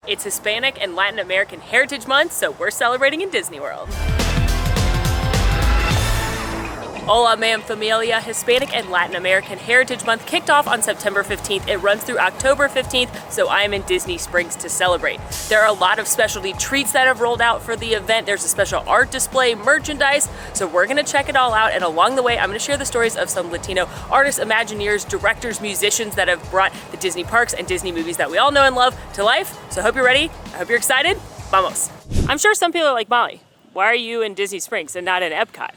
It's Hispanic and Latin American Heritage Month, so we're celebrating in Disney World. Hola, ma'am, familia. Hispanic and Latin American Heritage Month kicked off on September 15th. It runs through October 15th, so I am in Disney Springs to celebrate. There are a lot of specialty treats that have rolled out for the event. There's a special art display, merchandise, so we're gonna check it all out. And along the way, I'm gonna share the stories of some Latino artists, Imagineers, directors, musicians that have brought the Disney parks and Disney movies that we all know and love to life. So I hope you're ready. I hope you're excited. Vamos. I'm sure some people are like, Molly, why are you in Disney Springs and not in Epcot?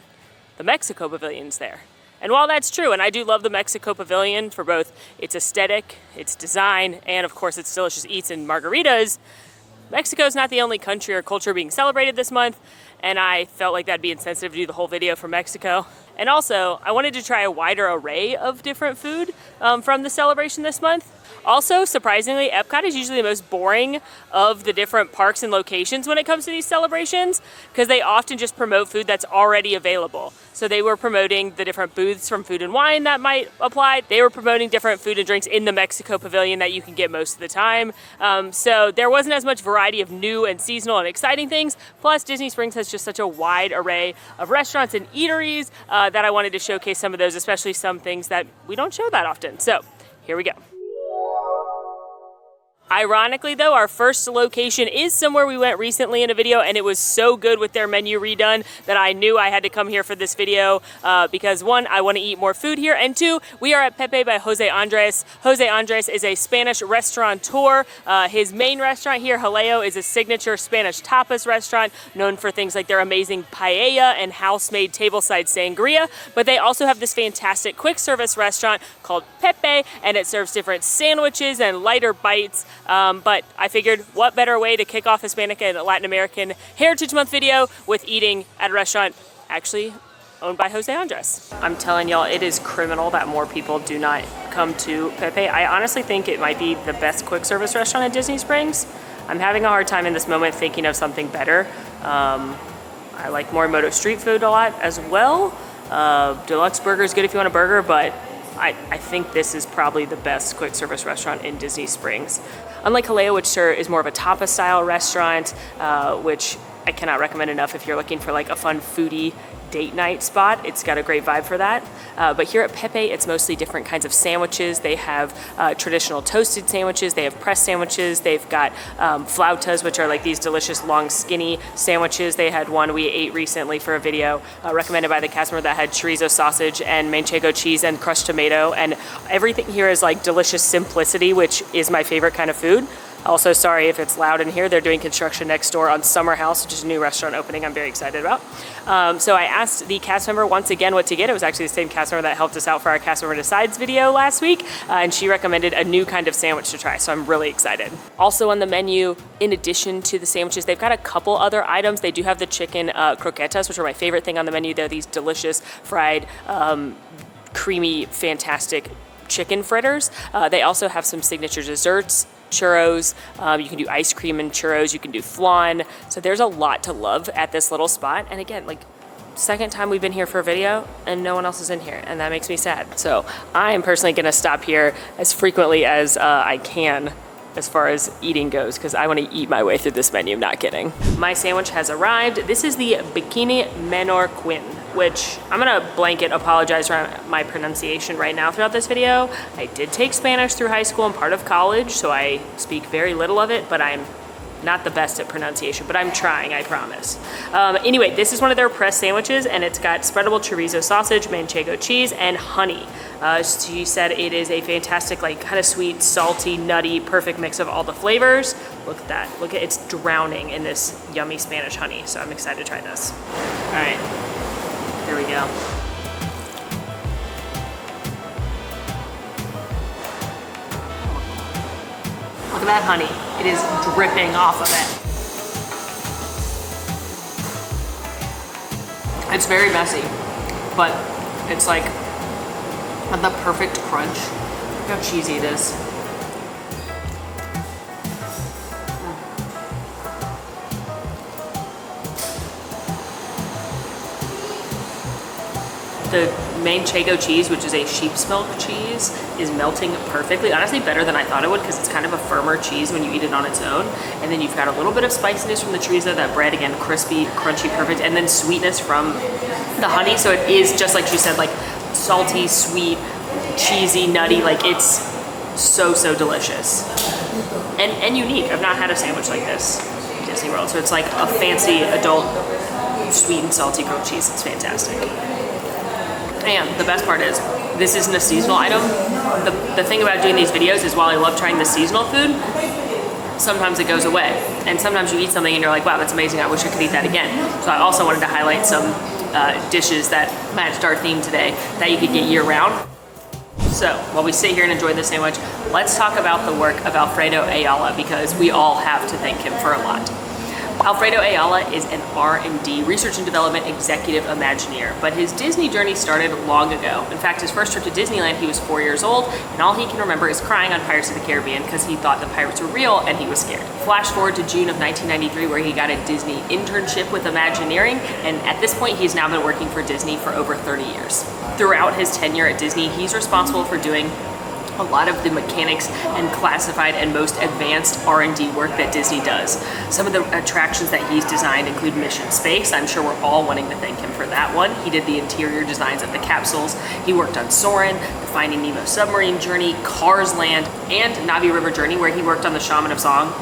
The Mexico Pavilion's there. And while that's true, and I do love the Mexico Pavilion for both its aesthetic, its design, and of course its delicious eats and margaritas, Mexico's not the only country or culture being celebrated this month, and I felt like that'd be insensitive to do the whole video for Mexico. And also, I wanted to try a wider array of different food from the celebration this month. Also, surprisingly, Epcot is usually the most boring of the different parks and locations when it comes to these celebrations because they often just promote food that's already available. So they were promoting the different booths from Food and Wine that might apply. They were promoting different food and drinks in the Mexico Pavilion that you can get most of the time. So there wasn't as much variety of new and seasonal and exciting things. Plus, Disney Springs has just such a wide array of restaurants and eateries that I wanted to showcase some of those, especially some things that we don't show that often. So here we go. Ironically though, our first location is somewhere we went recently in a video, and it was so good with their menu redone that I knew I had to come here for this video because one, I want to eat more food here, and two, we are at Pepe by Jose Andres. Jose Andres is a Spanish restaurateur. His main restaurant here, Jaleo, is a signature Spanish tapas restaurant known for things like their amazing paella and house-made tableside sangria, but they also have this fantastic quick service restaurant called Pepe, and it serves different sandwiches and lighter bites. But I figured what better way to kick off Hispanic and Latin American Heritage Month video with eating at a restaurant actually owned by Jose Andres. I'm telling y'all, it is criminal that more people do not come to Pepe. I honestly think it might be the best quick service restaurant at Disney Springs. I'm having a hard time in this moment thinking of something better. I like Morimoto street food a lot as well. Deluxe Burger is good if you want a burger, but I think this is probably the best quick service restaurant in Disney Springs. Unlike Jaleo, which is more of a tapas style restaurant, which I cannot recommend enough if you're looking for like a fun foodie date night spot. It's got a great vibe for that. But here at Pepe, it's mostly different kinds of sandwiches. They have traditional toasted sandwiches. They have pressed sandwiches. They've got flautas, which are like these delicious long skinny sandwiches. They had one we ate recently for a video recommended by the cast member that had chorizo sausage and manchego cheese and crushed tomato. And everything here is like delicious simplicity, which is my favorite kind of food. Also, sorry if it's loud in here. They're doing construction next door on Summer House, which is a new restaurant opening I'm very excited about. So I asked the cast member once again what to get. It was actually the same cast member that helped us out for our Cast Member Decides video last week, and she recommended a new kind of sandwich to try, so I'm really excited. Also on the menu, in addition to the sandwiches, they've got a couple other items. They do have the chicken croquetas, which are my favorite thing on the menu. They're these delicious fried, creamy, fantastic chicken fritters. They also have some signature desserts, churros. You can do ice cream and churros. You can do flan. So there's a lot to love at this little spot. And again, like second time we've been here for a video and no one else is in here, and that makes me sad. So I am personally going to stop here as frequently as I can as far as eating goes, because I want to eat my way through this menu, not kidding. My sandwich has arrived. This is the Bikini Menor Quin, which I'm gonna blanket apologize for my pronunciation right now throughout this video. I did take Spanish through high school and part of college, so I speak very little of it, but I'm not the best at pronunciation, but I'm trying, I promise. Anyway, this is one of their pressed sandwiches, and it's got spreadable chorizo sausage, manchego cheese, and honey. She said it is a fantastic, like kind of sweet, salty, nutty, perfect mix of all the flavors. Look at that. Look at it's drowning in this yummy Spanish honey. So I'm excited to try this. All right, here we go. Look at that honey. It is dripping off of it. It's very messy, but it's like the perfect crunch. Look how cheesy it is. The manchego cheese, which is a sheep's milk cheese, is melting perfectly. Honestly, better than I thought it would, because it's kind of a firmer cheese when you eat it on its own. And then you've got a little bit of spiciness from the chorizo, that bread, again, crispy, crunchy, perfect, and then sweetness from the honey. So it is, just like she said, like salty, sweet, cheesy, nutty. Like, it's so, so delicious. And unique. I've not had a sandwich like this in Disney World. So it's like a fancy adult sweet and salty grilled cheese. It's fantastic. And the best part is, this isn't a seasonal item. The thing about doing these videos is, while I love trying the seasonal food, sometimes it goes away. And sometimes you eat something and you're like, wow, that's amazing, I wish I could eat that again. So I also wanted to highlight some dishes that matched our theme today that you could get year round. So while we sit here and enjoy this sandwich, let's talk about the work of Alfredo Ayala, because we all have to thank him for a lot. Alfredo Ayala is an R&D, research and development executive Imagineer, but his Disney journey started long ago. In fact, his first trip to Disneyland, he was 4 years old, and all he can remember is crying on Pirates of the Caribbean because he thought the pirates were real and he was scared. Flash forward to June of 1993, where he got a Disney internship with Imagineering, and at this point, he's now been working for Disney for over 30 years. Throughout his tenure at Disney, he's responsible for doing a lot of the mechanics and classified and most advanced R&D work that Disney does. Some of the attractions that he's designed include Mission Space. I'm sure we're all wanting to thank him for that one. He did the interior designs of the capsules. He worked on Soarin', the Finding Nemo submarine journey, Cars Land, and Navi River Journey, where he worked on the Shaman of Song,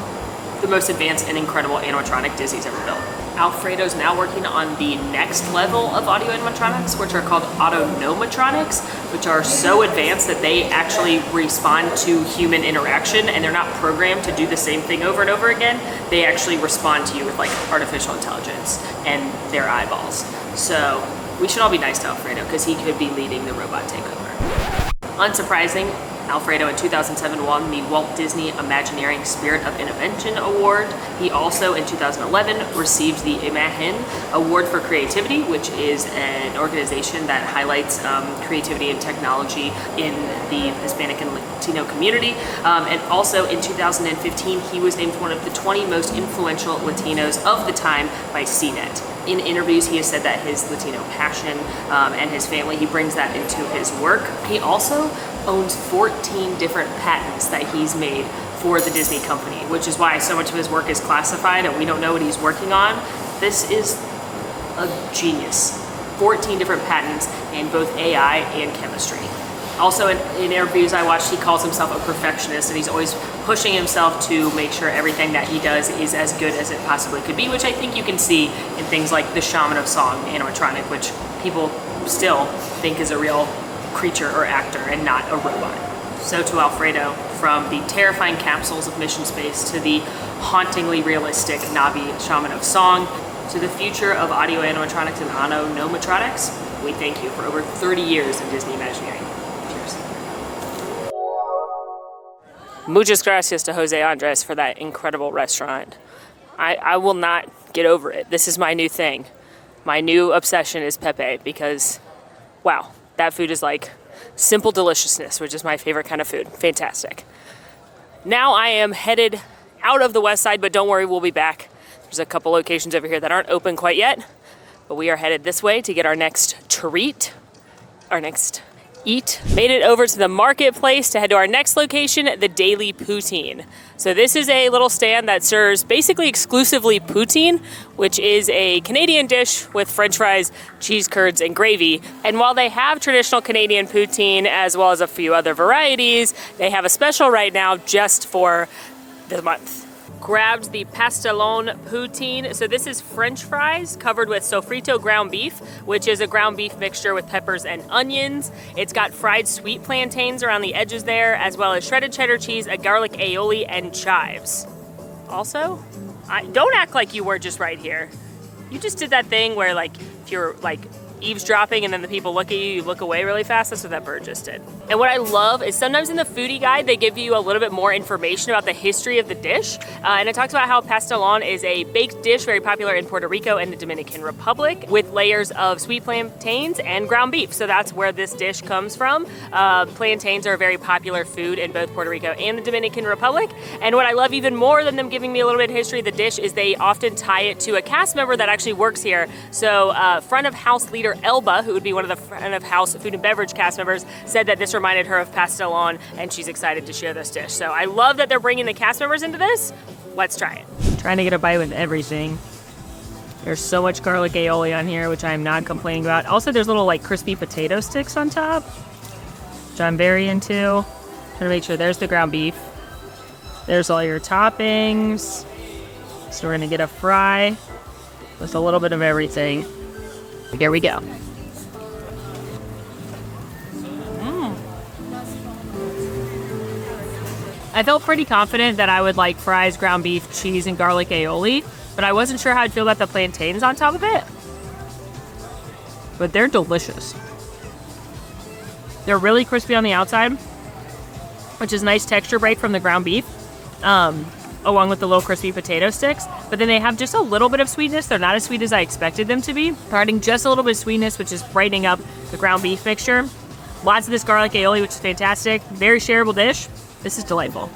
the most advanced and incredible animatronic Disney's ever built. Alfredo's now working on the next level of audio animatronics, which are called autonomatronics, which are so advanced that they actually respond to human interaction, and they're not programmed to do the same thing over and over again. They actually respond to you with like artificial intelligence and their eyeballs. So we should all be nice to Alfredo, because he could be leading the robot takeover. Unsurprising, Alfredo in 2007 won the Walt Disney Imagineering Spirit of Invention Award. He also in 2011 received the Imagen Award for Creativity, which is an organization that highlights creativity and technology in the Hispanic and Latino community. And also in 2015, he was named one of the 20 most influential Latinos of the time by CNET. In interviews, he has said that his Latino passion and his family, he brings that into his work. He also owns 14 different patents that he's made for the Disney Company, which is why so much of his work is classified and we don't know what he's working on. This is a genius. 14 different patents in both AI and chemistry. Also in interviews I watched, he calls himself a perfectionist, and he's always pushing himself to make sure everything that he does is as good as it possibly could be, which I think you can see in things like the Shaman of Song animatronic, which people still think is a real creature or actor and not a robot. So to Alfredo, from the terrifying capsules of Mission Space to the hauntingly realistic Navi Shaman of Song to the future of audio animatronics and autonomatronics, we thank you for over 30 years in Disney Imagineering. Cheers. Muchas gracias to Jose Andres for that incredible restaurant. I will not get over it. This is my new thing. My new obsession is Pepe, because, wow, that food is like simple deliciousness, which is my favorite kind of food. Fantastic. Now I am headed out of the west side, but don't worry, we'll be back. There's a couple locations over here that aren't open quite yet, but we are headed this way to get our next treat, our next eat. Made it over to the marketplace to head to our next location, the Daily Poutine. So this is a little stand that serves basically exclusively poutine, which is a Canadian dish with French fries, cheese curds, and gravy. And while they have traditional Canadian poutine as well as a few other varieties, they have a special right now just for the month. Grabbed the pastelon poutine. So this is French fries covered with sofrito ground beef, which is a ground beef mixture with peppers and onions. It's got fried sweet plantains around the edges there, as well as shredded cheddar cheese, a garlic aioli, and chives. Also, don't act like you were just right here. You just did that thing where, like, if you're like eavesdropping and then the people look at you, you look away really fast. That's what that bird just did. And what I love is sometimes in the foodie guide, they give you a little bit more information about the history of the dish. And it talks about how pastelon is a baked dish very popular in Puerto Rico and the Dominican Republic with layers of sweet plantains and ground beef. So that's where this dish comes from. Plantains are a very popular food in both Puerto Rico and the Dominican Republic. And what I love even more than them giving me a little bit of history of the dish is they often tie it to a cast member that actually works here. So front of house leader Actor Elba, who would be one of the front of house food and beverage cast members, said that this reminded her of Pastelon, and she's excited to share this dish. So I love that they're bringing the cast members into this. Let's try it. Trying to get a bite with everything. There's so much garlic aioli on here, which I am not complaining about. Also, there's little like crispy potato sticks on top, which I'm very into. Trying to make sure there's the ground beef. There's all your toppings. So we're gonna get a fry with a little bit of everything. Here we go. I felt pretty confident that I would like fries, ground beef, cheese, and garlic aioli, but I wasn't sure how I'd feel about the plantains on top of it. But they're delicious. They're really crispy on the outside, which is nice texture break from the ground beef, along with the little crispy potato sticks. But then they have just a little bit of sweetness. They're not as sweet as I expected them to be. They're adding just a little bit of sweetness, which is brightening up the ground beef mixture. Lots of this garlic aioli, which is fantastic. Very shareable dish. This is delightful.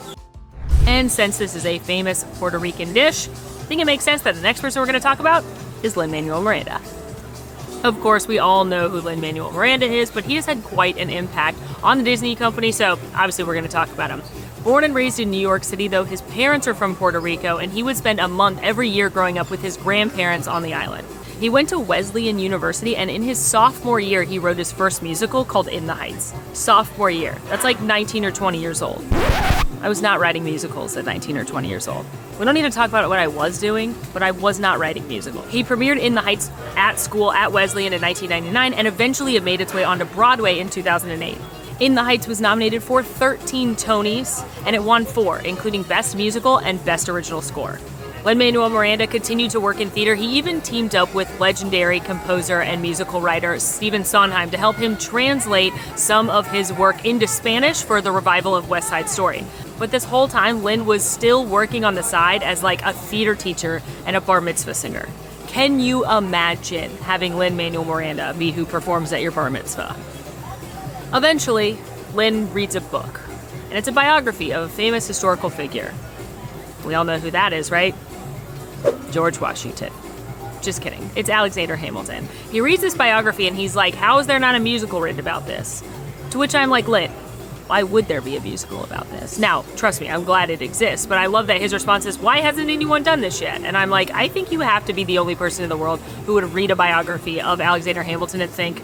And since this is a famous Puerto Rican dish, I think it makes sense that the next person we're going to talk about is Lin Manuel Miranda. Of course, we all know who Lin Manuel Miranda is, but he has had quite an impact on the Disney Company, so obviously we're going to talk about him. Born and raised in New York City, though, his parents are from Puerto Rico, and he would spend a month every year growing up with his grandparents on the island. He went to Wesleyan University, and in his sophomore year, he wrote his first musical called In the Heights. Sophomore year. That's like 19 or 20 years old. I was not writing musicals at 19 or 20 years old. We don't need to talk about what I was doing, but I was not writing musicals. He premiered In the Heights at school at Wesleyan in 1999, and eventually it made its way onto Broadway in 2008. In the Heights was nominated for 13 Tonys, and it won 4, including Best Musical and Best Original Score. Lin Manuel Miranda continued to work in theater. He even teamed up with legendary composer and musical writer Stephen Sondheim to help him translate some of his work into Spanish for the revival of West Side Story. But this whole time, Lin was still working on the side as like a theater teacher and a bar mitzvah singer. Can you imagine having Lin Manuel Miranda be who performs at your bar mitzvah? Eventually, Lin reads a book, and it's a biography of a famous historical figure. We all know who that is, right? George Washington. Just kidding. It's Alexander Hamilton. He reads this biography and he's like, how is there not a musical written about this? To which I'm like, Lin, why would there be a musical about this? Now, trust me, I'm glad it exists, but I love that his response is, why hasn't anyone done this yet? And I'm like, I think you have to be the only person in the world who would read a biography of Alexander Hamilton and think,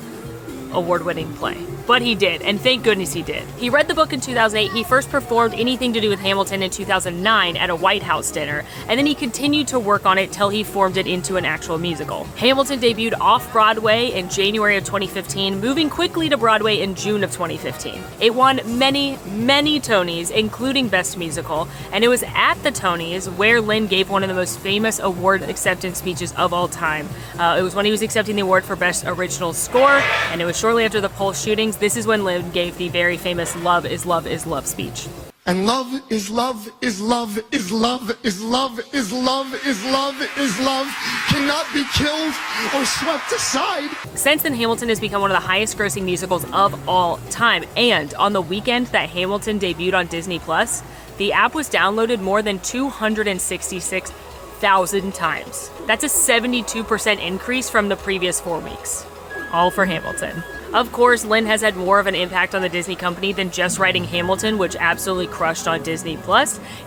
award-winning play. But he did, and thank goodness he did. He read the book in 2008. He first performed anything to do with Hamilton in 2009 at a White House dinner, and then he continued to work on it till he formed it into an actual musical. Hamilton debuted off-Broadway in January of 2015, moving quickly to Broadway in June of 2015. It won many, many Tonys, including Best Musical, and it was at the Tonys where Lin gave one of the most famous award acceptance speeches of all time. It was when he was accepting the award for Best Original Score, and it was shortly after the Pulse shootings. This is when Lin gave the very famous "Love is love is love" speech. And love is love is love is love is love is love is love is love cannot be killed or swept aside. Since then, Hamilton has become one of the highest grossing musicals of all time. And on the weekend that Hamilton debuted on Disney Plus, the app was downloaded more than 266,000 times. That's a 72% increase from the previous 4 weeks. All for Hamilton. Of course, Lin has had more of an impact on the Disney Company than just writing Hamilton, which absolutely crushed on Disney+.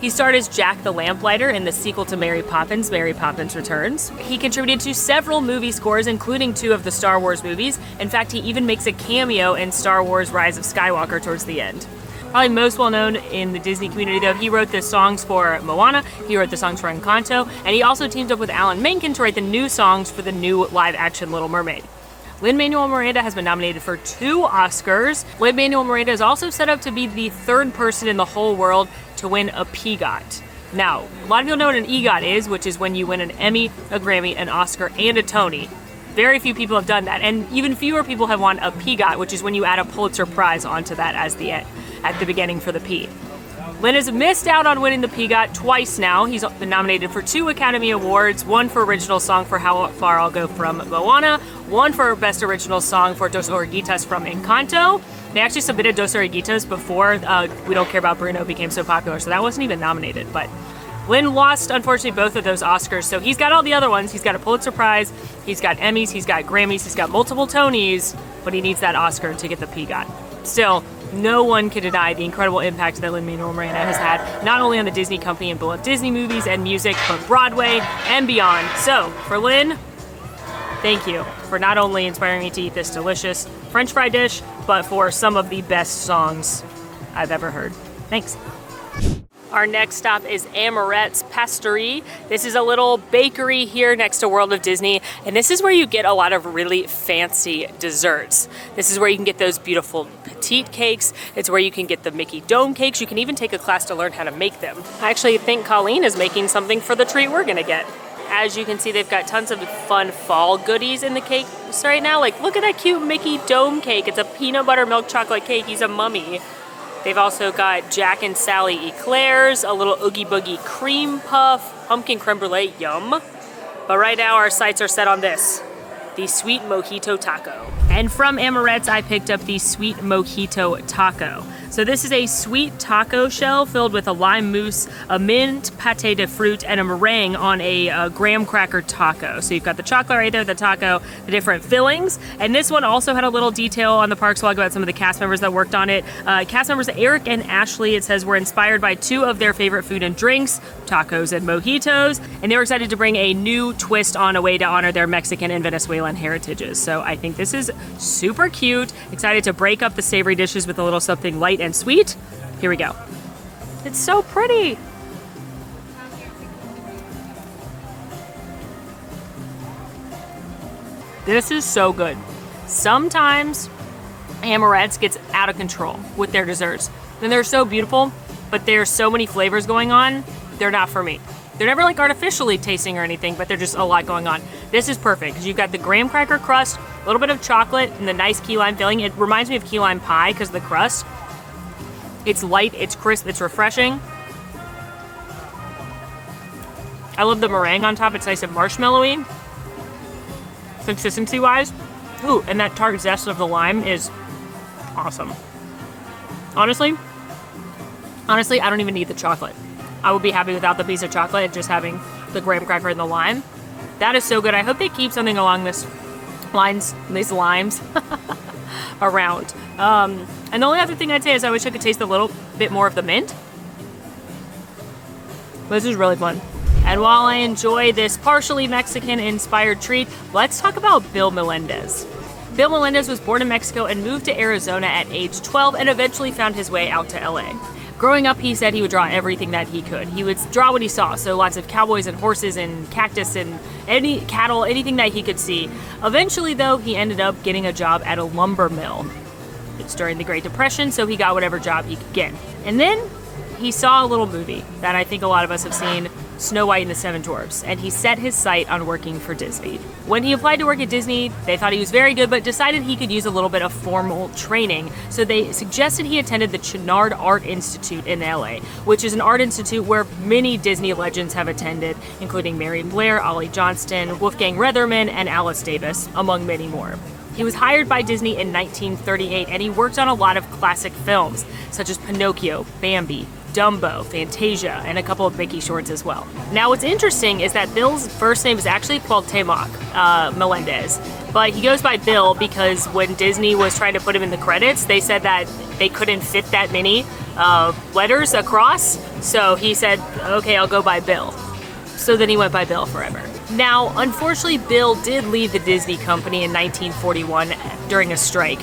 He starred as Jack the Lamplighter in the sequel to Mary Poppins Returns. He contributed to several movie scores, including 2 of the Star Wars movies. In fact, he even makes a cameo in Star Wars Rise of Skywalker towards the end. Probably most well known in the Disney community, though, he wrote the songs for Moana, he wrote the songs for Encanto, and he also teamed up with Alan Menken to write the new songs for the new live-action Little Mermaid. Lin Manuel Miranda has been nominated for 2 Oscars. Lin Manuel Miranda is also set up to be the 3rd person in the whole world to win a PGOT. Now, a lot of people know what an EGOT is, which is when you win an Emmy, a Grammy, an Oscar, and a Tony. Very few people have done that, and even fewer people have won a PGOT, which is when you add a Pulitzer Prize onto that as at the beginning for the P. Lin has missed out on winning the PGOT twice now. He's been nominated for 2 Academy Awards, 1 for Original Song for How Far I'll Go from Moana, 1 for Best Original Song for Dos Oruguitas from Encanto. They actually submitted Dos Oruguitas before We Don't Care About Bruno became so popular, so that wasn't even nominated, but Lin lost, unfortunately, both of those Oscars, so he's got all the other ones. He's got a Pulitzer Prize, he's got Emmys, he's got Grammys, he's got multiple Tonys, but he needs that Oscar to get the PGOT. Still, no one can deny the incredible impact that Lin Manuel Miranda has had, not only on the Disney Company and beloved Disney movies and music, but Broadway and beyond. So, for Lin, thank you for not only inspiring me to eat this delicious French fry dish, but for some of the best songs I've ever heard. Thanks. Our next stop is Amarettes Bakery. This is a little bakery here next to World of Disney, and this is where you get a lot of really fancy desserts. This is where you can get those beautiful petite cakes. It's where you can get the Mickey dome cakes. You can even take a class to learn how to make them. I actually think Colleen is making something for the treat we're gonna get. As you can see, they've got tons of fun fall goodies in the cakes right now. Like, look at that cute Mickey dome cake. It's a peanut butter milk chocolate cake. He's a mummy. They've also got Jack and Sally eclairs, a little Oogie Boogie cream puff, pumpkin creme brulee, yum. But right now our sights are set on this, the sweet mojito taco. And from Amarette's, I picked up the sweet mojito taco. So this is a sweet taco shell filled with a lime mousse, a mint pate de fruit, and a meringue on a graham cracker taco. So you've got the chocolate right there, the taco, the different fillings. And this one also had a little detail on the parks log about some of the cast members that worked on it. Cast members Eric and Ashley, it says, were inspired by two of their favorite food and drinks, tacos and mojitos. And they were excited to bring a new twist on a way to honor their Mexican and Venezuelan heritages. So I think this is super cute. Excited to break up the savory dishes with a little something light and sweet. Here we go. It's so pretty. This is so good. Sometimes Amarette's gets out of control with their desserts. And they're so beautiful, but there's so many flavors going on, they're not for me. They're never like artificially tasting or anything, but they're just a lot going on. This is perfect because you've got the graham cracker crust, a little bit of chocolate, and the nice key lime filling. It reminds me of key lime pie because of the crust. It's light, it's crisp, it's refreshing. I love the meringue on top. It's nice and marshmallowy, consistency-wise. Ooh, and that tart zest of the lime is awesome. Honestly, I don't even need the chocolate. I would be happy without the piece of chocolate and just having the graham cracker and the lime. That is so good. I hope they keep something along these limes around. And the only other thing I'd say is I wish I could taste a little bit more of the mint. This is really fun. And while I enjoy this partially Mexican-inspired treat, let's talk about Bill Melendez. Bill Melendez was born in Mexico and moved to Arizona at age 12 and eventually found his way out to LA. Growing up, he said he would draw everything that he could. He would draw what he saw, so lots of cowboys and horses and cactus and any cattle, anything that he could see. Eventually, though, he ended up getting a job at a lumber mill. It's during the Great Depression, so he got whatever job he could get. And then he saw a little movie that I think a lot of us have seen, Snow White and the Seven Dwarfs, and he set his sight on working for Disney. When he applied to work at Disney, they thought he was very good, but decided he could use a little bit of formal training. So they suggested he attended the Chouinard Art Institute in LA, which is an art institute where many Disney legends have attended, including Mary Blair, Ollie Johnston, Wolfgang Reitherman, and Alice Davis, among many more. He was hired by Disney in 1938, and he worked on a lot of classic films, such as Pinocchio, Bambi, Dumbo, Fantasia, and a couple of Mickey shorts as well. Now what's interesting is that Bill's first name is actually Cuauhtemoc Melendez, but he goes by Bill because when Disney was trying to put him in the credits, they said that they couldn't fit that many letters across, so he said, okay, I'll go by Bill. So then he went by Bill forever. Now, unfortunately, Bill did leave the Disney Company in 1941 during a strike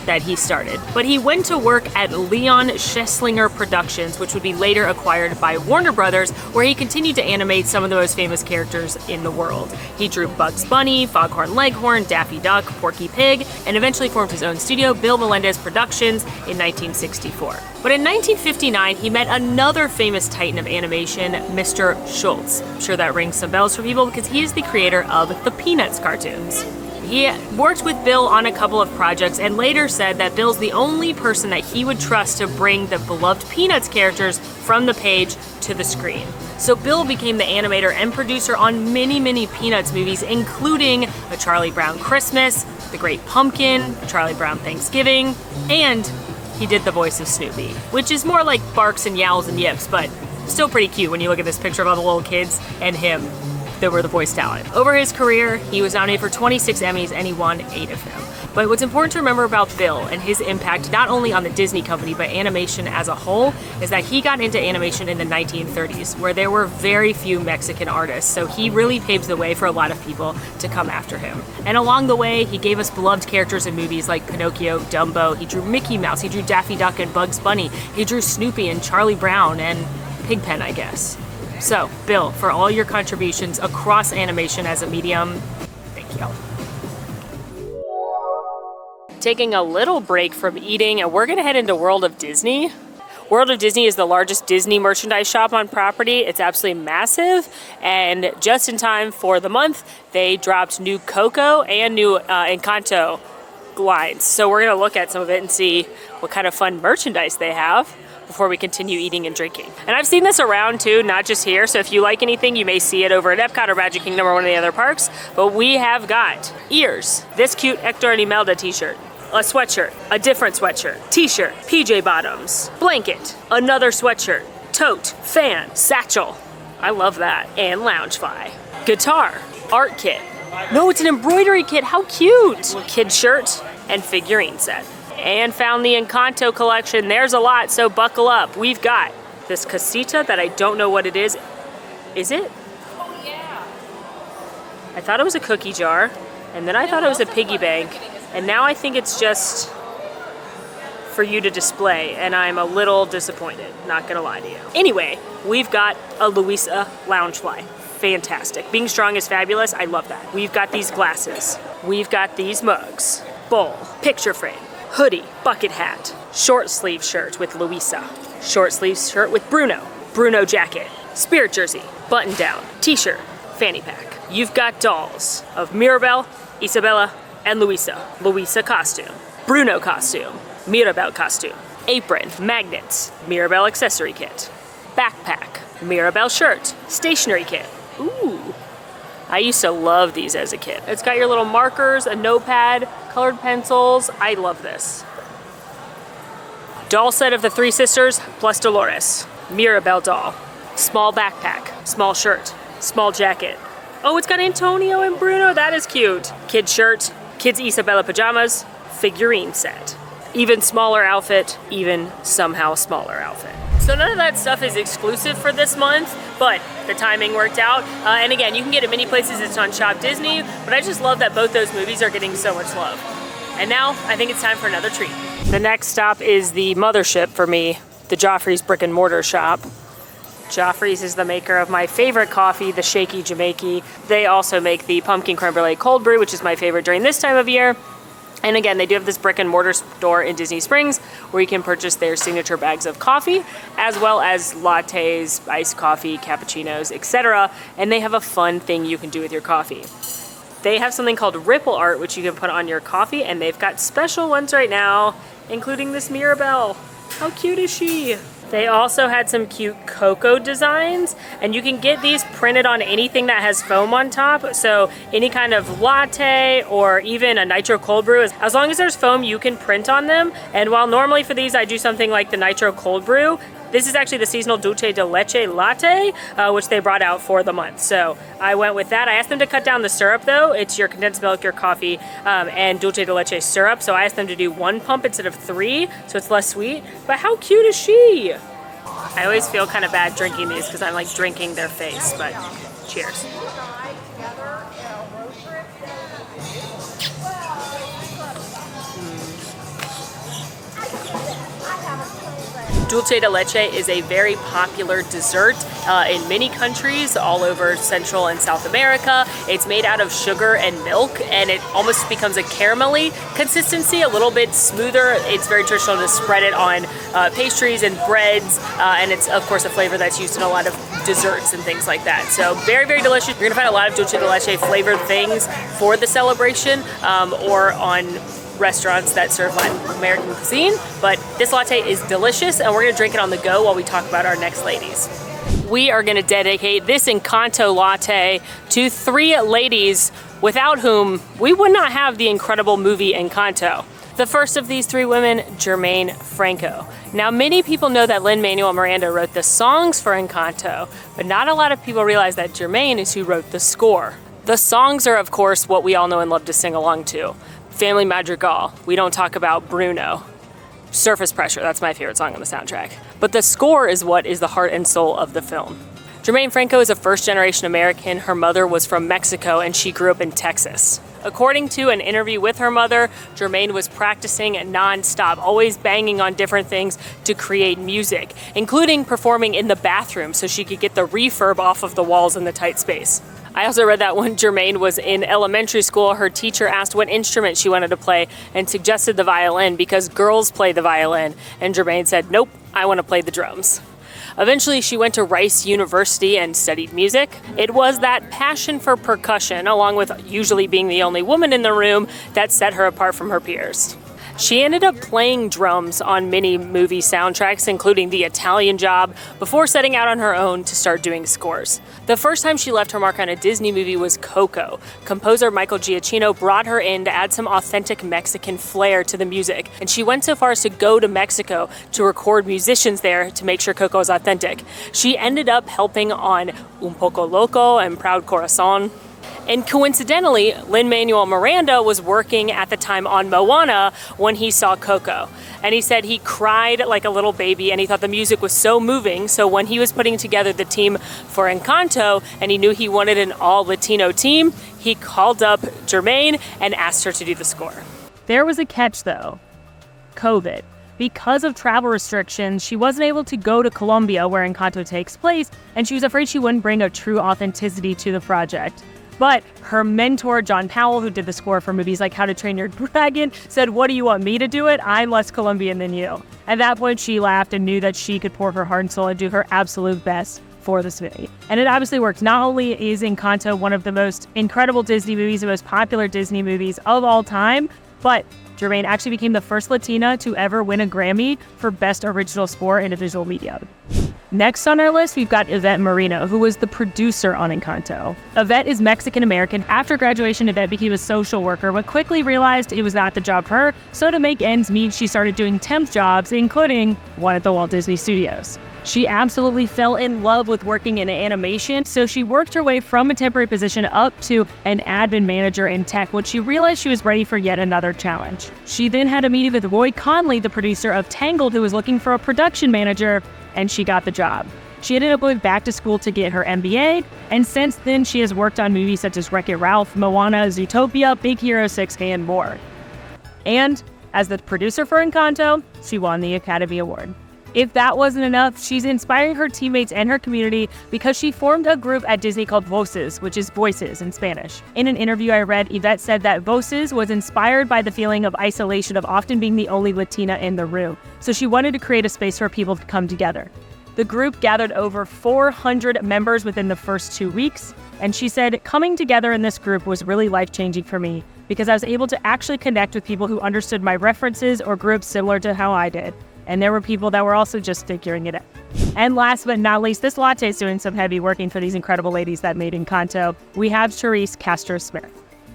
that he started. But he went to work at Leon Schlesinger Productions, which would be later acquired by Warner Brothers, where he continued to animate some of the most famous characters in the world. He drew Bugs Bunny, Foghorn Leghorn, Daffy Duck, Porky Pig, and eventually formed his own studio, Bill Melendez Productions, in 1964. But in 1959, he met another famous titan of animation, Mr. Schultz. I'm sure that rings some bells for people because he is the creator of the Peanuts cartoons. He worked with Bill on a couple of projects and later said that Bill's the only person that he would trust to bring the beloved Peanuts characters from the page to the screen. So Bill became the animator and producer on many, many Peanuts movies, including A Charlie Brown Christmas, The Great Pumpkin, Charlie Brown Thanksgiving, and he did the voice of Snoopy, which is more like barks and yowls and yips, but Still pretty cute when you look at this picture of all the little kids and him that were the voice talent. Over his career, he was nominated for 26 Emmys and he won 8 of them. But what's important to remember about Bill and his impact not only on the Disney Company but animation as a whole is that he got into animation in the 1930s where there were very few Mexican artists, so he really paved the way for a lot of people to come after him. And along the way, he gave us beloved characters in movies like Pinocchio, Dumbo, he drew Mickey Mouse, he drew Daffy Duck and Bugs Bunny, he drew Snoopy and Charlie Brown and Pigpen, I guess. So, Bill, for all your contributions across animation as a medium, thank you. Taking a little break from eating, and we're gonna head into World of Disney. World of Disney is the largest Disney merchandise shop on property. It's absolutely massive, and just in time for the month, they dropped new Coco and new Encanto lines. So we're gonna look at some of it and see what kind of fun merchandise they have before we continue eating and drinking. And I've seen this around too, not just here, so if you like anything, you may see it over at Epcot or Magic Kingdom or one of the other parks, but we have got ears, this cute Hector and Imelda t-shirt, a sweatshirt, a different sweatshirt, t-shirt, PJ bottoms, blanket, another sweatshirt, tote, fan, satchel, I love that, and Loungefly, guitar, art kit, no, it's an embroidery kit, how cute, kid shirt, and figurine set. And found the Encanto collection. There's a lot, so buckle up. We've got this casita that I don't know what it is. Is it? Oh, yeah. I thought it was a cookie jar, and then I thought it was a piggy bank, and now I think it's just for you to display, and I'm a little disappointed, not gonna lie to you. Anyway, we've got a Louisa Loungefly. Fantastic. Being strong is fabulous. I love that. We've got these glasses. We've got these mugs. Bowl. Picture frame. Hoodie, bucket hat, short sleeve shirt with Louisa, short sleeve shirt with Bruno, Bruno jacket, spirit jersey, button down, t-shirt, fanny pack. You've got dolls of Mirabel, Isabella, and Louisa. Louisa costume, Bruno costume, Mirabel costume, apron, magnets, Mirabel accessory kit, backpack, Mirabel shirt, stationery kit. Ooh. I used to love these as a kid. It's got your little markers, a notepad, colored pencils. I love this. Doll set of the three sisters plus Dolores. Mirabel doll. Small backpack, small shirt, small jacket. Oh, it's got Antonio and Bruno. That is cute. Kid shirt, kids Isabella pajamas, figurine set. Even smaller outfit, even somehow smaller outfit. So none of that stuff is exclusive for this month, but the timing worked out. And again, you can get it many places. It's on Shop Disney, but I just love that both those movies are getting so much love. And now I think it's time for another treat. The next stop is the mothership for me, the Joffrey's Brick and Mortar shop. Joffrey's is the maker of my favorite coffee, the Shaky Jamaica. They also make the pumpkin creme brulee cold brew, which is my favorite during this time of year. And again, they do have this brick and mortar store in Disney Springs where you can purchase their signature bags of coffee, as well as lattes, iced coffee, cappuccinos, etc. And they have a fun thing you can do with your coffee. They have something called ripple art, which you can put on your coffee, and they've got special ones right now, including this Mirabel. How cute is she? They also had some cute cocoa designs, and you can get these printed on anything that has foam on top. So any kind of latte or even a nitro cold brew, as long as there's foam, you can print on them. And while normally for these I do something like the nitro cold brew, this is actually the seasonal dulce de leche latte, which they brought out for the month. So I went with that. I asked them to cut down the syrup though. It's your condensed milk, your coffee, and dulce de leche syrup. So I asked them to do 1 pump instead of 3, so it's less sweet. But how cute is she? I always feel kind of bad drinking these because I'm like drinking their face, but cheers. Dulce de leche is a very popular dessert in many countries all over Central and South America. It's made out of sugar and milk, and it almost becomes a caramelly consistency, a little bit smoother. It's very traditional to spread it on pastries and breads, and it's of course a flavor that's used in a lot of desserts and things like that. So very, very delicious. You're gonna find a lot of dulce de leche flavored things for the celebration or on restaurants that serve Latin American cuisine, but this latte is delicious, and we're gonna drink it on the go while we talk about our next ladies. We are gonna dedicate this Encanto latte to 3 ladies without whom we would not have the incredible movie Encanto. The first of these three women, Germaine Franco. Now, many people know that Lin Manuel Miranda wrote the songs for Encanto, but not a lot of people realize that Germaine is who wrote the score. The songs are, of course, what we all know and love to sing along to. Family Madrigal, We Don't Talk About Bruno. Surface Pressure, that's my favorite song on the soundtrack. But the score is what is the heart and soul of the film. Germaine Franco is a first-generation American. Her mother was from Mexico and she grew up in Texas. According to an interview with her mother, Germaine was practicing non-stop, always banging on different things to create music, including performing in the bathroom so she could get the refurb off of the walls in the tight space. I also read that when Germaine was in elementary school, her teacher asked what instrument she wanted to play and suggested the violin because girls play the violin, and Germaine said, "Nope, I want to play the drums." Eventually, she went to Rice University and studied music. It was that passion for percussion, along with usually being the only woman in the room, that set her apart from her peers. She ended up playing drums on many movie soundtracks, including The Italian Job, before setting out on her own to start doing scores. The first time she left her mark on a Disney movie was Coco. Composer Michael Giacchino brought her in to add some authentic Mexican flair to the music, and she went so far as to go to Mexico to record musicians there to make sure Coco is authentic. She ended up helping on Un Poco Loco and Proud Corazon. And coincidentally, Lin Manuel Miranda was working at the time on Moana when he saw Coco. And he said he cried like a little baby and he thought the music was so moving. So when he was putting together the team for Encanto and he knew he wanted an all-Latino team, he called up Germaine and asked her to do the score. There was a catch though, COVID. Because of travel restrictions, she wasn't able to go to Colombia where Encanto takes place, and she was afraid she wouldn't bring a true authenticity to the project. But her mentor, John Powell, who did the score for movies like How to Train Your Dragon, said, "What do you want me to do it? I'm less Colombian than you." At that point, she laughed and knew that she could pour her heart and soul and do her absolute best for this movie. And it obviously worked. Not only is Encanto one of the most incredible Disney movies, the most popular Disney movies of all time, but Germaine actually became the first Latina to ever win a Grammy for Best Original Score in a Visual Medium. Next on our list, we've got Yvette Moreno, who was the producer on Encanto. Yvette is Mexican-American. After graduation, Yvette became a social worker, but quickly realized it was not the job for her, so to make ends meet, she started doing temp jobs, including one at the Walt Disney Studios. She absolutely fell in love with working in animation, so she worked her way from a temporary position up to an admin manager in tech when she realized she was ready for yet another challenge. She then had a meeting with Roy Conley, the producer of Tangled, who was looking for a production manager, and she got the job. She ended up going back to school to get her MBA, and since then she has worked on movies such as Wreck-It Ralph, Moana, Zootopia, Big Hero 6, and more. And as the producer for Encanto, she won the Academy Award. If that wasn't enough, she's inspiring her teammates and her community because she formed a group at Disney called Voces, which is voices in Spanish. In an interview I read, Yvette said that Voces was inspired by the feeling of isolation of often being the only Latina in the room. So she wanted to create a space for people to come together. The group gathered over 400 members within the first 2 weeks, and she said, "Coming together in this group was really life-changing for me because I was able to actually connect with people who understood my references or grew up similar to how I did. And there were people that were also just figuring it out." And last but not least, this latte is doing some heavy working for these incredible ladies that made Encanto. We have Charisse Castro-Smith.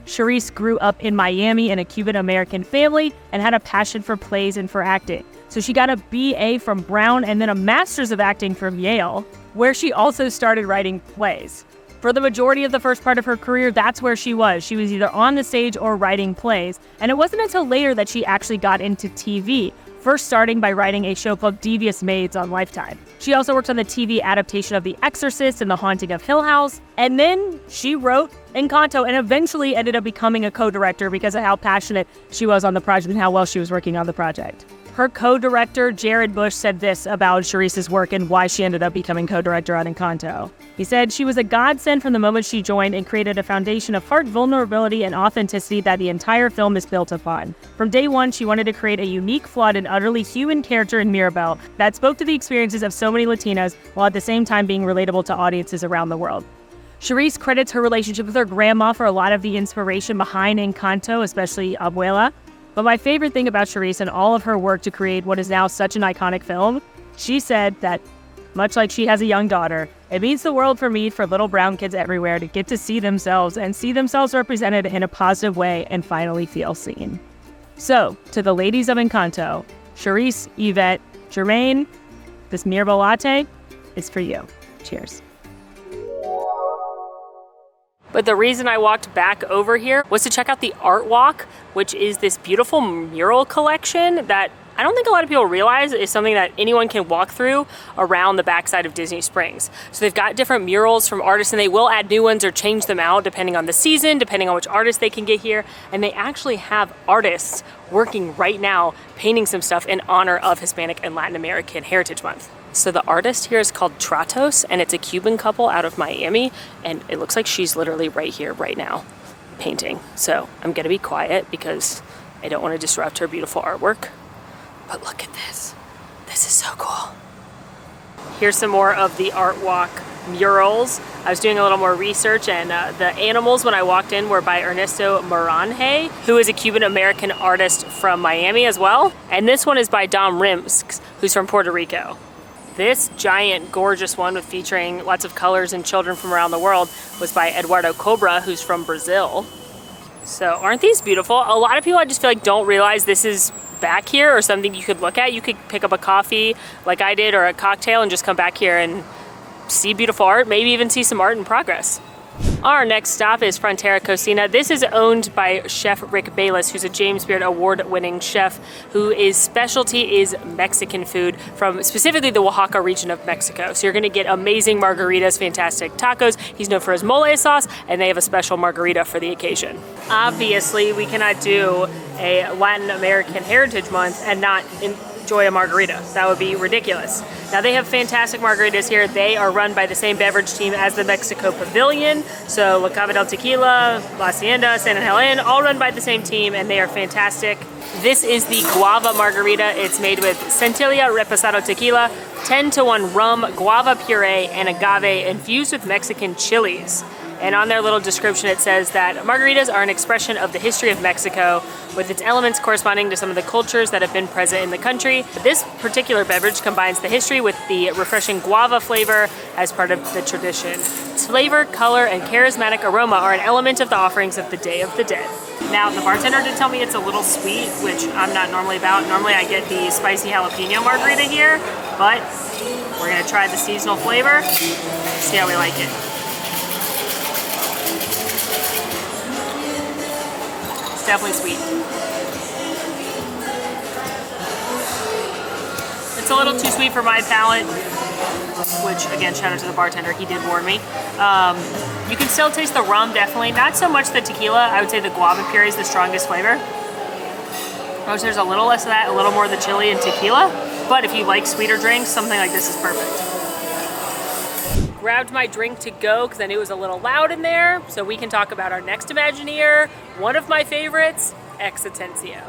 Charisse grew up in Miami in a Cuban-American family and had a passion for plays and for acting. So she got a BA from Brown and then a Master's of Acting from Yale, where she also started writing plays. For the majority of the first part of her career, that's where she was. She was either on the stage or writing plays. And it wasn't until later that she actually got into TV, first starting by writing a show called Devious Maids on Lifetime. She also worked on the TV adaptation of The Exorcist and The Haunting of Hill House. And then she wrote Encanto and eventually ended up becoming a co-director because of how passionate she was on the project and how well she was working on the project. Her co-director, Jared Bush, said this about Charisse's work and why she ended up becoming co-director on Encanto. He said, "She was a godsend from the moment she joined and created a foundation of heart, vulnerability, and authenticity that the entire film is built upon. From day one, she wanted to create a unique, flawed, and utterly human character in Mirabel that spoke to the experiences of so many Latinas while at the same time being relatable to audiences around the world." Charisse credits her relationship with her grandma for a lot of the inspiration behind Encanto, especially Abuela. But my favorite thing about Charisse and all of her work to create what is now such an iconic film, she said that, much like she has a young daughter, "It means the world for me, for little brown kids everywhere, to get to see themselves and see themselves represented in a positive way and finally feel seen." So, to the ladies of Encanto, Charisse, Yvette, Jermaine, this Mirabelle latte is for you. Cheers. But the reason I walked back over here was to check out the Art Walk, which is this beautiful mural collection that I don't think a lot of people realize is something that anyone can walk through around the backside of Disney Springs. So they've got different murals from artists, and they will add new ones or change them out depending on the season, depending on which artists they can get here. And they actually have artists working right now painting some stuff in honor of Hispanic and Latin American Heritage Month. So the artist here is called Tratos, and it's a Cuban couple out of Miami, and it looks like she's literally right here, right now, painting. So I'm gonna be quiet because I don't want to disrupt her beautiful artwork. But look at this. This is so cool. Here's some more of the Art Walk murals. I was doing a little more research, and the animals when I walked in were by Ernesto Moranje, who is a Cuban-American artist from Miami as well. And this one is by Dom Rimsk, who's from Puerto Rico. This giant, gorgeous one with featuring lots of colors and children from around the world was by Eduardo Cobra, who's from Brazil. So aren't these beautiful? A lot of people, I just feel like, don't realize this is back here or something you could look at. You could pick up a coffee like I did or a cocktail and just come back here and see beautiful art, maybe even see some art in progress. Our next stop is Frontera Cocina. This is owned by Chef Rick Bayless, who's a James Beard award-winning chef whose specialty is Mexican food from specifically the Oaxaca region of Mexico. So you're gonna get amazing margaritas, fantastic tacos. He's known for his mole sauce, and they have a special margarita for the occasion. Obviously, we cannot do a Latin American Heritage Month and not enjoy a margarita. That would be ridiculous. Now they have fantastic margaritas here. They are run by the same beverage team as the Mexico Pavilion. So La Cava del Tequila, La Hacienda, San Helen, all run by the same team, and they are fantastic. This is the guava margarita. It's made with Centilla Reposado Tequila, 10-to-1 rum, guava puree, and agave infused with Mexican chilies. And on their little description, it says that margaritas are an expression of the history of Mexico, with its elements corresponding to some of the cultures that have been present in the country. This particular beverage combines the history with the refreshing guava flavor as part of the tradition. Its flavor, color, and charismatic aroma are an element of the offerings of the Day of the Dead. Now, the bartender did tell me it's a little sweet, which I'm not normally about. Normally I get the spicy jalapeno margarita here, but we're gonna try the seasonal flavor, see how we like it. Definitely sweet. It's a little too sweet for my palate, which again, shout out to the bartender, he did warn me. You can still taste the rum, definitely. Not so much the tequila. I would say the guava puree is the strongest flavor. Notice there's a little less of that, a little more of the chili and tequila. But if you like sweeter drinks, something like this is perfect. Grabbed my drink to go because I knew it was a little loud in there, so we can talk about our next Imagineer, one of my favorites, Exitencio.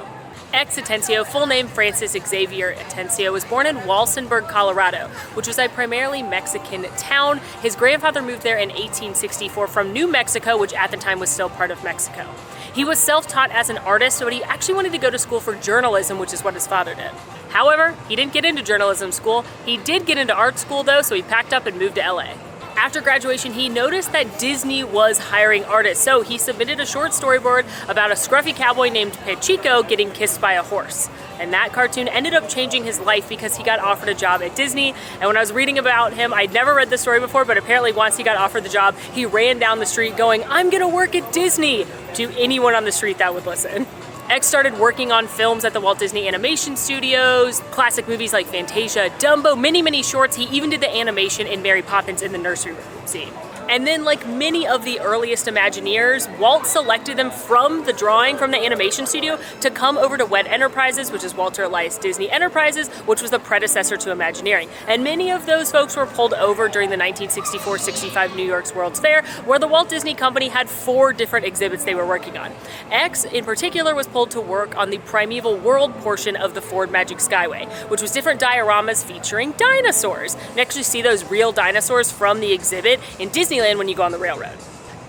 Exitencio, full name Francis Xavier Atencio, was born in Walsenburg, Colorado, which was a primarily Mexican town. His grandfather moved there in 1864 from New Mexico, which at the time was still part of Mexico. He was self-taught as an artist, but he actually wanted to go to school for journalism, which is what his father did. However, he didn't get into journalism school. He did get into art school though, so he packed up and moved to LA. After graduation, he noticed that Disney was hiring artists, so he submitted a short storyboard about a scruffy cowboy named Pachico getting kissed by a horse. And that cartoon ended up changing his life because he got offered a job at Disney. And when I was reading about him, I'd never read this story before, but apparently once he got offered the job, he ran down the street going, "I'm gonna work at Disney," to anyone on the street that would listen. X started working on films at the Walt Disney Animation Studios, classic movies like Fantasia, Dumbo, many shorts. He even did the animation in Mary Poppins in the nursery scene. And then, like many of the earliest Imagineers, Walt selected them from the drawing from the animation studio to come over to WED Enterprises, which is Walter Elias Disney Enterprises, which was the predecessor to Imagineering. And many of those folks were pulled over during the 1964-65 New York's World's Fair, where the Walt Disney Company had 4 different exhibits they were working on. X, in particular, was pulled to work on the Primeval World portion of the Ford Magic Skyway, which was different dioramas featuring dinosaurs. You actually see those real dinosaurs from the exhibit in Disneyland when you go on the railroad.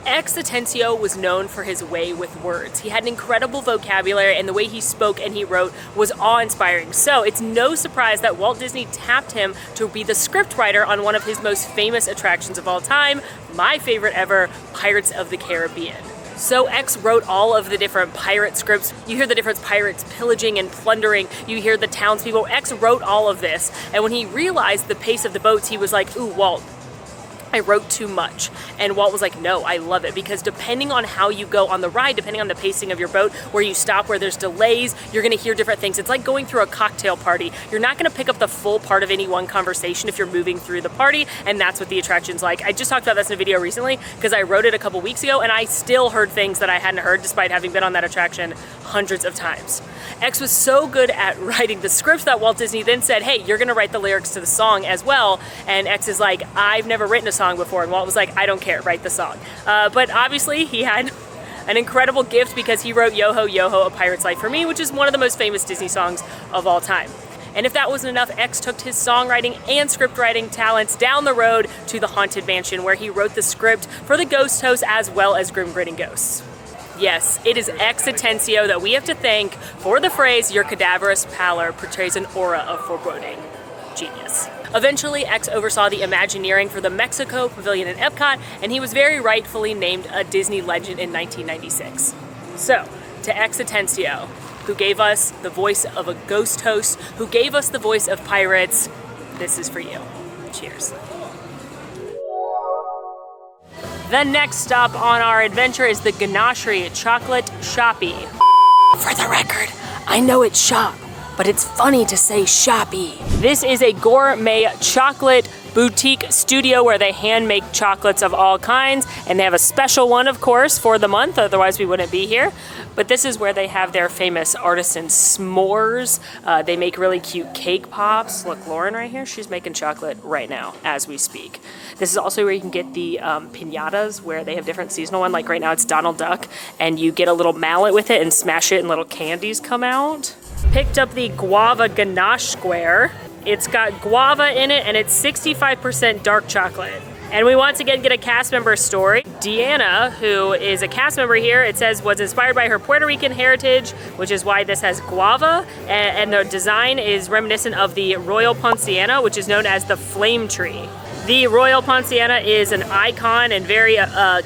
Exitencio was known for his way with words. He had an incredible vocabulary, and the way he spoke and he wrote was awe-inspiring. So it's no surprise that Walt Disney tapped him to be the scriptwriter on one of his most famous attractions of all time, my favorite ever, Pirates of the Caribbean. So X wrote all of the different pirate scripts. You hear the different pirates pillaging and plundering. You hear the townspeople. X wrote all of this. And when he realized the pace of the boats, he was like, ooh, Walt, I wrote too much. And Walt was like, no, I love it, because depending on how you go on the ride, depending on the pacing of your boat, where you stop, where there's delays, you're gonna hear different things. It's like going through a cocktail party. You're not gonna pick up the full part of any one conversation if you're moving through the party, and that's what the attraction's like. I just talked about this in a video recently because I wrote it a couple weeks ago, and I still heard things that I hadn't heard despite having been on that attraction hundreds of times. X was so good at writing the scripts that Walt Disney then said, hey, you're gonna write the lyrics to the song as well. And X is like, I've never written a song before. And Walt was like, I don't care, write the song. But obviously he had an incredible gift, because he wrote Yo Ho, Yo Ho, A Pirate's Life for Me, which is one of the most famous Disney songs of all time. And if that wasn't enough, X took his songwriting and script writing talents down the road to the Haunted Mansion, where he wrote the script for the Ghost Host as well as Grim Grinning Ghosts. Yes, it is Exitencio that we have to thank for the phrase, your cadaverous pallor portrays an aura of foreboding. Genius. Eventually, X oversaw the Imagineering for the Mexico Pavilion in Epcot, and he was very rightfully named a Disney legend in 1996. So, to Exitencio, who gave us the voice of a ghost host, who gave us the voice of pirates, this is for you. Cheers. The next stop on our adventure is the Ganashri Chocolate Shoppy. For the record, I know it's shop, but it's funny to say shoppy. This is a gourmet chocolate boutique studio where they hand make chocolates of all kinds, and they have a special one, of course, for the month, otherwise we wouldn't be here. But this is where they have their famous artisan s'mores. They make really cute cake pops. Look, Lauren right here, she's making chocolate right now as we speak. This is also where you can get the piñatas, where they have different seasonal ones. Like right now it's Donald Duck, and you get a little mallet with it and smash it and little candies come out. Picked up the guava ganache square. It's got guava in it, and it's 65% dark chocolate. And we once again get a cast member story. Deanna, who is a cast member here, it says was inspired by her Puerto Rican heritage, which is why this has guava, and the design is reminiscent of the Royal Poinciana, which is known as the flame tree. The Royal Poinciana is an icon and very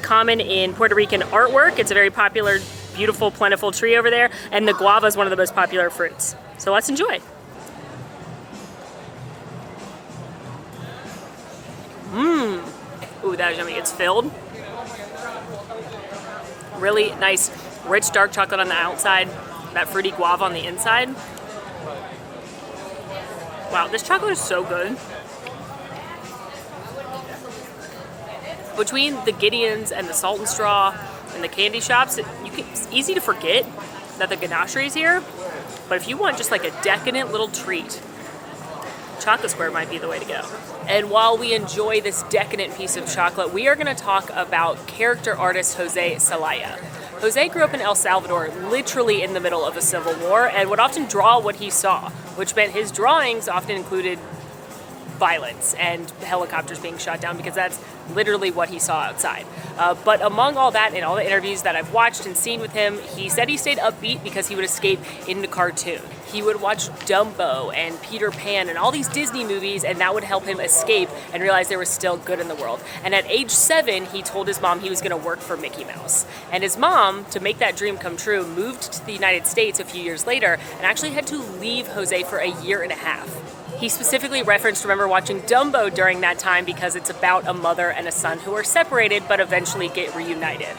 common in Puerto Rican artwork. It's a very popular, beautiful, plentiful tree over there, and the guava is one of the most popular fruits. So let's enjoy. Ooh, that is yummy. It's filled. Really nice, rich dark chocolate on the outside, that fruity guava on the inside. Wow, this chocolate is so good. Between the Gideons and the Salt and Straw and the candy shops, it's easy to forget that the Ganashri is here. But if you want just like a decadent little treat, chocolate square might be the way to go. And while we enjoy this decadent piece of chocolate, we are going to talk about character artist Jose Celaya. Jose grew up in El Salvador, literally in the middle of a civil war, and would often draw what he saw, which meant his drawings often included violence and helicopters being shot down, because that's literally what he saw outside. But among all that, in all the interviews that I've watched and seen with him, he said he stayed upbeat because he would escape into cartoon. He would watch Dumbo and Peter Pan and all these Disney movies, and that would help him escape and realize there was still good in the world. And at age 7, he told his mom he was going to work for Mickey Mouse. And his mom, to make that dream come true, moved to the United States a few years later and actually had to leave Jose for a year and a half. He specifically referenced, remember watching Dumbo during that time, because it's about a mother and a son who are separated but eventually get reunited.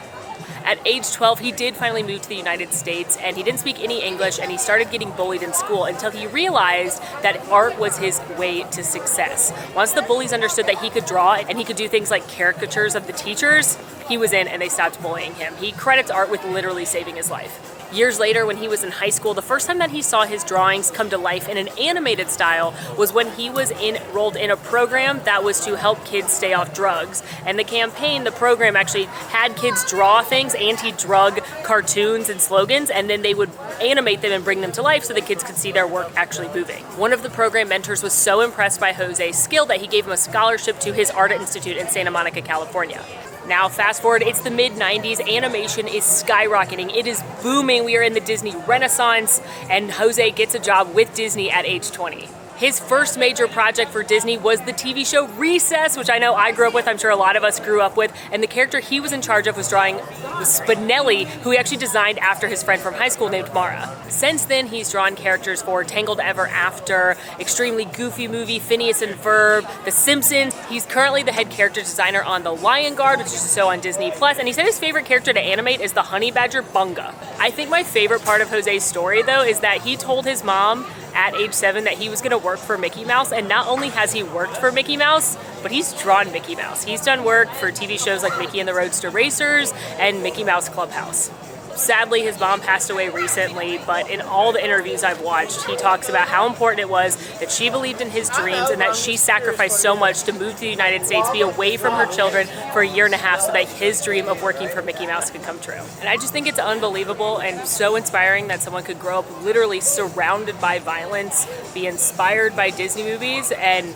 At age 12, he did finally move to the United States, and he didn't speak any English, and he started getting bullied in school until he realized that art was his way to success. Once the bullies understood that he could draw and he could do things like caricatures of the teachers, he was in and they stopped bullying him. He credits art with literally saving his life. Years later, when he was in high school, the first time that he saw his drawings come to life in an animated style was when he was enrolled in a program that was to help kids stay off drugs. And the program actually had kids draw things, anti-drug cartoons and slogans, and then they would animate them and bring them to life so the kids could see their work actually moving. One of the program mentors was so impressed by Jose's skill that he gave him a scholarship to his art institute in Santa Monica, California. Now, fast forward, it's the mid-90s, animation is skyrocketing, it is booming, we are in the Disney Renaissance, and Jose gets a job with Disney at age 20. His first major project for Disney was the TV show Recess, which I know I grew up with, I'm sure a lot of us grew up with, and the character he was in charge of was drawing the Spinelli, who he actually designed after his friend from high school named Mara. Since then, he's drawn characters for Tangled Ever After, Extremely Goofy Movie, Phineas and Ferb, The Simpsons. He's currently the head character designer on The Lion Guard, which is a show on Disney+, and he said his favorite character to animate is the honey badger Bunga. I think my favorite part of Jose's story, though, is that he told his mom at age 7 that he was gonna work for Mickey Mouse, and not only has he worked for Mickey Mouse, but he's drawn Mickey Mouse. He's done work for TV shows like Mickey and the Roadster Racers and Mickey Mouse Clubhouse. Sadly, his mom passed away recently, but in all the interviews I've watched, he talks about how important it was that she believed in his dreams and that she sacrificed so much to move to the United States, be away from her children for a year and a half so that his dream of working for Mickey Mouse could come true. And I just think it's unbelievable and so inspiring that someone could grow up literally surrounded by violence, be inspired by Disney movies, and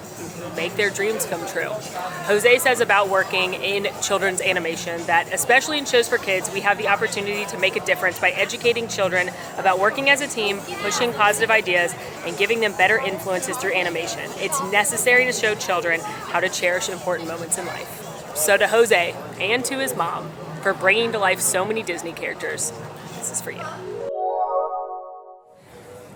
make their dreams come true. Jose says about working in children's animation that, especially in shows for kids, we have the opportunity to make a difference by educating children about working as a team, pushing positive ideas, and giving them better influences through animation. It's necessary to show children how to cherish important moments in life. So to Jose, and to his mom, for bringing to life so many Disney characters, this is for you.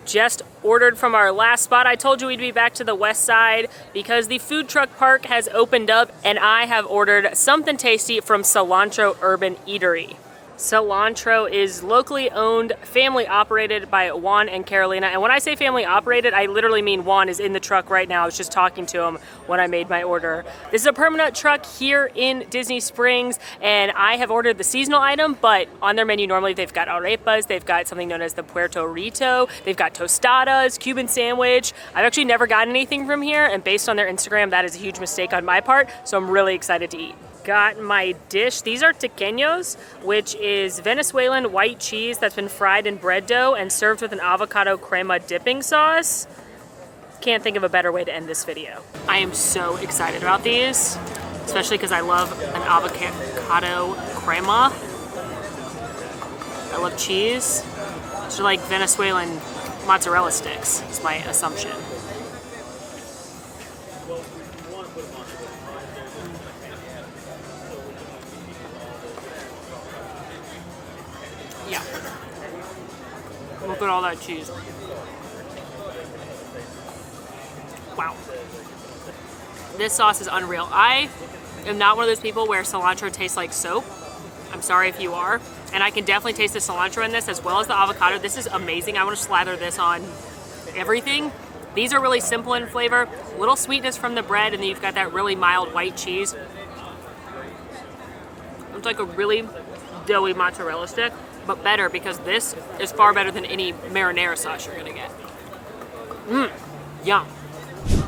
Just ordered from our last spot. I told you we'd be back to the west side because the food truck park has opened up, and I have ordered something tasty from Cilantro Urban Eatery. Cilantro is locally owned, family operated by Juan and Carolina. And when I say family operated, I literally mean Juan is in the truck right now. I was just talking to him when I made my order. This is a permanent truck here in Disney Springs, and I have ordered the seasonal item, but on their menu normally they've got arepas, they've got something known as the Puerto Rito, they've got tostadas, Cuban sandwich. I've actually never gotten anything from here, and based on their Instagram, that is a huge mistake on my part, so I'm really excited to eat. Got my dish. These are tequeños, which is Venezuelan white cheese that's been fried in bread dough and served with an avocado crema dipping sauce. Can't think of a better way to end this video. I am so excited about these, especially because I love an avocado crema. I love cheese. These are like Venezuelan mozzarella sticks, is my assumption. Yeah. Look at all that cheese. Wow. This sauce is unreal. I am not one of those people where cilantro tastes like soap. I'm sorry if you are. And I can definitely taste the cilantro in this as well as the avocado. This is amazing. I want to slather this on everything. These are really simple in flavor. Little sweetness from the bread, and then you've got that really mild white cheese. It's like a really doughy mozzarella stick, but better because this is far better than any marinara sauce you're gonna get. Yum.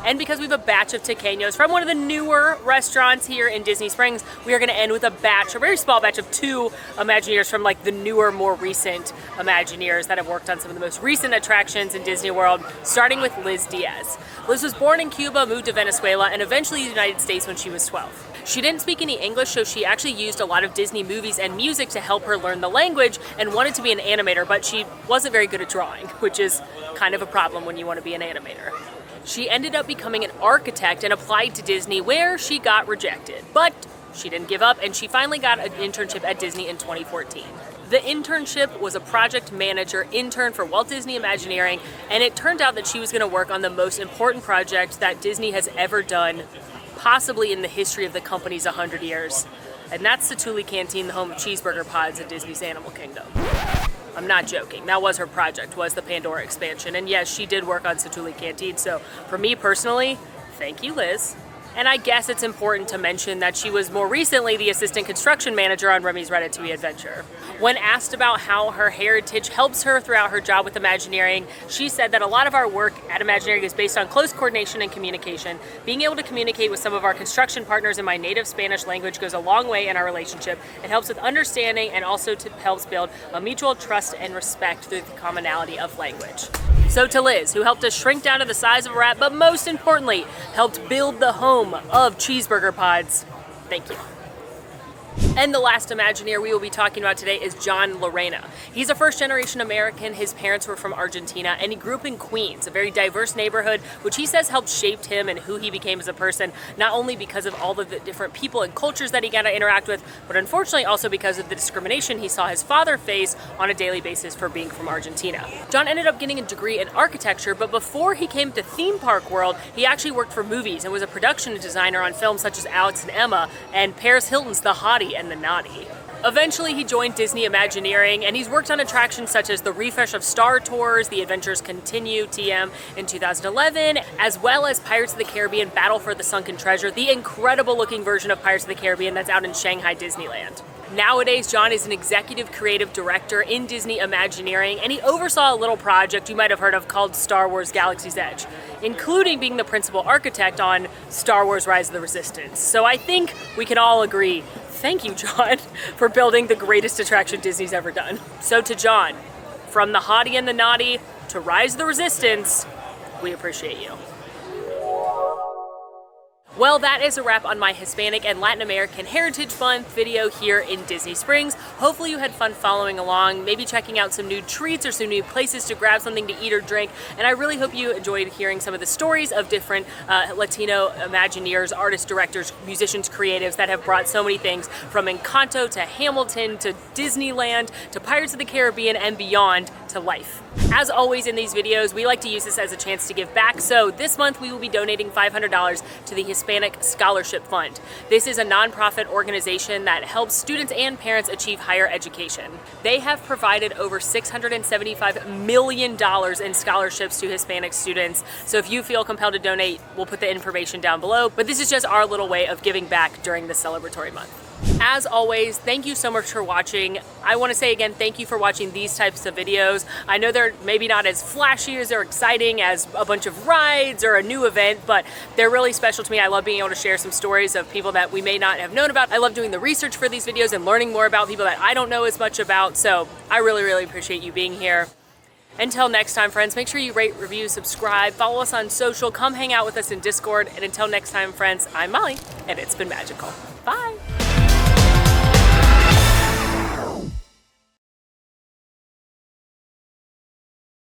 And because we have a batch of tequeños from one of the newer restaurants here in Disney Springs, we are gonna end with a very small batch of 2 Imagineers from like the newer, more recent Imagineers that have worked on some of the most recent attractions in Disney World, starting with Liz Diaz. Liz was born in Cuba, moved to Venezuela, and eventually the United States when she was 12. She didn't speak any English, so she actually used a lot of Disney movies and music to help her learn the language and wanted to be an animator, but she wasn't very good at drawing, which is kind of a problem when you want to be an animator. She ended up becoming an architect and applied to Disney, where she got rejected. But she didn't give up, and she finally got an internship at Disney in 2014. The internship was a project manager intern for Walt Disney Imagineering, and it turned out that she was going to work on the most important project that Disney has ever done, possibly in the history of the company's 100 years. And that's the Tule Canteen, the home of cheeseburger pods at Disney's Animal Kingdom. I'm not joking. That was her project, was the Pandora expansion. And yes, she did work on Satuli Canteen. So for me personally, thank you, Liz. And I guess it's important to mention that she was more recently the assistant construction manager on Remy's Ratatouille Adventure. When asked about how her heritage helps her throughout her job with Imagineering, she said that a lot of our work at Imagineering is based on close coordination and communication. Being able to communicate with some of our construction partners in my native Spanish language goes a long way in our relationship. It helps with understanding and also helps build a mutual trust and respect through the commonality of language. So to Liz, who helped us shrink down to the size of a rat, but most importantly, helped build the home of cheeseburger pods, thank you. And the last Imagineer we will be talking about today is John Lorena. He's a first-generation American. His parents were from Argentina, and he grew up in Queens, a very diverse neighborhood, which he says helped shape him and who he became as a person, not only because of all of the different people and cultures that he got to interact with, but unfortunately also because of the discrimination he saw his father face on a daily basis for being from Argentina. John ended up getting a degree in architecture, but before he came to theme park world, he actually worked for movies and was a production designer on films such as Alex and Emma and Paris Hilton's The Hottie and The Naughty. Eventually, he joined Disney Imagineering, and he's worked on attractions such as the refresh of Star Tours, The Adventures Continue, TM, in 2011, as well as Pirates of the Caribbean Battle for the Sunken Treasure, the incredible looking version of Pirates of the Caribbean that's out in Shanghai Disneyland. Nowadays, John is an executive creative director in Disney Imagineering, and he oversaw a little project you might have heard of called Star Wars Galaxy's Edge, including being the principal architect on Star Wars Rise of the Resistance. So I think we can all agree, thank you, John, for building the greatest attraction Disney's ever done. So to John, from The Hottie and the Naughty to Rise of the Resistance, we appreciate you. Well, that is a wrap on my Hispanic and Latin American Heritage Month video here in Disney Springs. Hopefully you had fun following along, maybe checking out some new treats or some new places to grab something to eat or drink. And I really hope you enjoyed hearing some of the stories of different Latino Imagineers, artists, directors, musicians, creatives that have brought so many things from Encanto to Hamilton to Disneyland to Pirates of the Caribbean and beyond to life. As always in these videos, we like to use this as a chance to give back. So this month we will be donating $500 to the Hispanic Scholarship Fund. This is a nonprofit organization that helps students and parents achieve higher education. They have provided over $675 million in scholarships to Hispanic students. So if you feel compelled to donate, we'll put the information down below. But this is just our little way of giving back during this celebratory month. As always, thank you so much for watching. I want to say again, thank you for watching these types of videos. I know they're maybe not as flashy as or exciting as a bunch of rides or a new event, but they're really special to me. I love being able to share some stories of people that we may not have known about. I love doing the research for these videos and learning more about people that I don't know as much about. So I really, really appreciate you being here. Until next time, friends, make sure you rate, review, subscribe, follow us on social, come hang out with us in Discord. And until next time, friends, I'm Molly, and it's been magical.